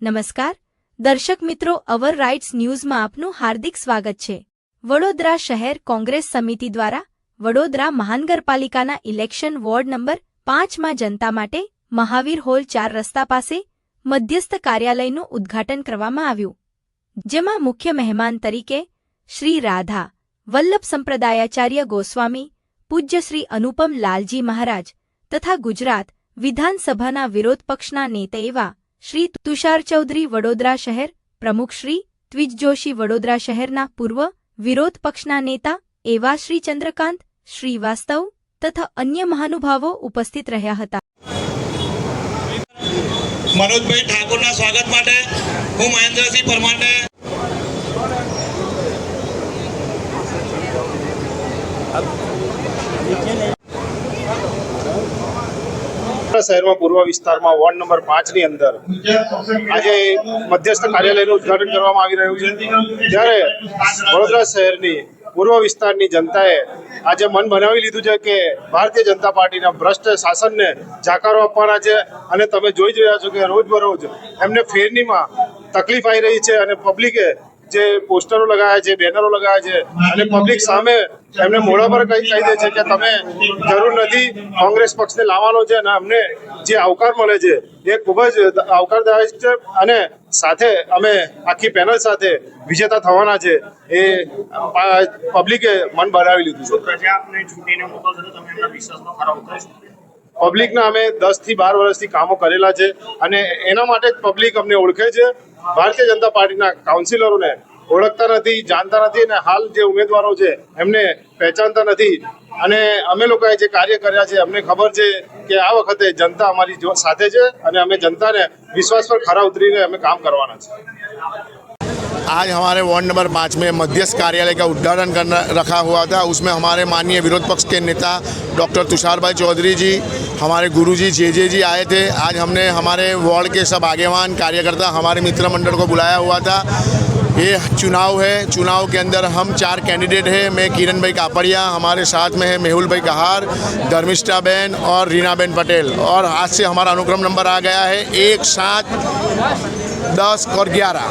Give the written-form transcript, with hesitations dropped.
નમસ્કાર દર્શક મિત્રો, અવર રાઇટ્સ ન્યૂઝમાં આપનું હાર્દિક સ્વાગત છે। વડોદરા શહેર કોંગ્રેસ સમિતિ દ્વારા વડોદરા મહાનગરપાલિકાના ઇલેક્શન વોર્ડ નંબર 5માં જનતા માટે મહાવીર હોલ 4 રસ્તા પાસે મધ્યસ્થ કાર્યાલયનું ઉદ્ઘાટન કરવામાં આવ્યું, જેમાં મુખ્ય મહેમાન તરીકે શ્રી રાધા વલ્લભ સંપ્રદાયાચાર્ય ગોસ્વામી, પૂજ્ય શ્રી અનુપમ લાલજી મહારાજ તથા ગુજરાત વિધાનસભાના વિરોધ પક્ષના નેતા એવા શ્રી તુષાર ચૌધરી, વડોદરા શહેર પ્રમુખ શ્રી ટ્વિજ જોશી, વડોદરા શહેરના પૂર્વ વિરોધ પક્ષના નેતા એવા શ્રી ચંદ્રકાંત શ્રીવાસ્તવ તથા અન્ય મહાનુભાવો ઉપસ્થિત રહ્યા હતા। मनोजभाई ठाकुर स्वागत माटे हूँ महेंद्रसिंह परमार ने शहर में पूर्व विस्तार में वॉर्ड नंबर 5 ની અંદર આજે મધ્યસ્થ કાર્યાલયનું ઉદ્ઘાટન કરવામાં આવી રહ્યું છે, જ્યારે વડોદરા શહેરની પૂર્વ વિસ્તારની જનતાએ આજે મન બનાવી લીધું છે કે ભારતીય જનતા પાર્ટીના ભ્રષ્ટ શાસનને જાકારો આપવાના છે। અને તમે જોઈ રહ્યા છો કે રોજબરોજ એમને ફેરનીમાં તકલીફ આવી રહી છે અને પબ્લિકે જે પોસ્ટરો લગાવ્યા છે, બેનરો લગાવ્યા છે અને પબ્લિક સામે એમને મોઢા પર કહી દે છે કે તમે જરૂર નથી કોંગ્રેસ પક્ષને લાવવાનો છે અને અમને જે આવકાર મળે છે એ ખૂબ જ આવકારદાયક છે અને સાથે અમે આખી પેનલ સાથે વિજેતા થવાના છે એ પબ્લિકે મન બનાવી લીધું છે। પબ્લિકના અમે 10 થી 12 વર્ષથી કામો કરેલા છે અને એના માટે જ પબ્લિક અમને ઓળખે છે। ભારતીય જનતા પાર્ટીના કાઉન્સિલરોને ઓળખતા નથી, જાણતા નથી અને હાલ જે ઉમેદવારો છે એમને પહેચાનતા નથી અને અમે લોકોએ જે કાર્ય કર્યા છે અમને ખબર છે કે આ વખતે જનતા અમારી સાથે છે અને અમે જનતાને વિશ્વાસ પર ખરા ઉતરીને અમે કામ કરવાના છે। आज हमारे वार्ड नंबर 5 में मध्यस्थ कार्यालय का उद्घाटन करना रखा हुआ था। उसमें हमारे माननीय विरोध पक्ष के नेता डॉक्टर तुषार भाई चौधरी जी, हमारे गुरुजी जे जी आए थे। आज हमने हमारे वार्ड के सब आगेवान कार्यकर्ता, हमारे मित्र मंडल को बुलाया हुआ था। ये चुनाव है, चुनाव के अंदर हम 4 कैंडिडेट हैं। मैं किरण भाई कापड़िया, हमारे साथ में है मेहुल भाई कहार, धर्मिष्ठा बहन और रीना बहन पटेल। और आज से हमारा अनुक्रम नंबर आ गया है 1, 7, 10 और 11।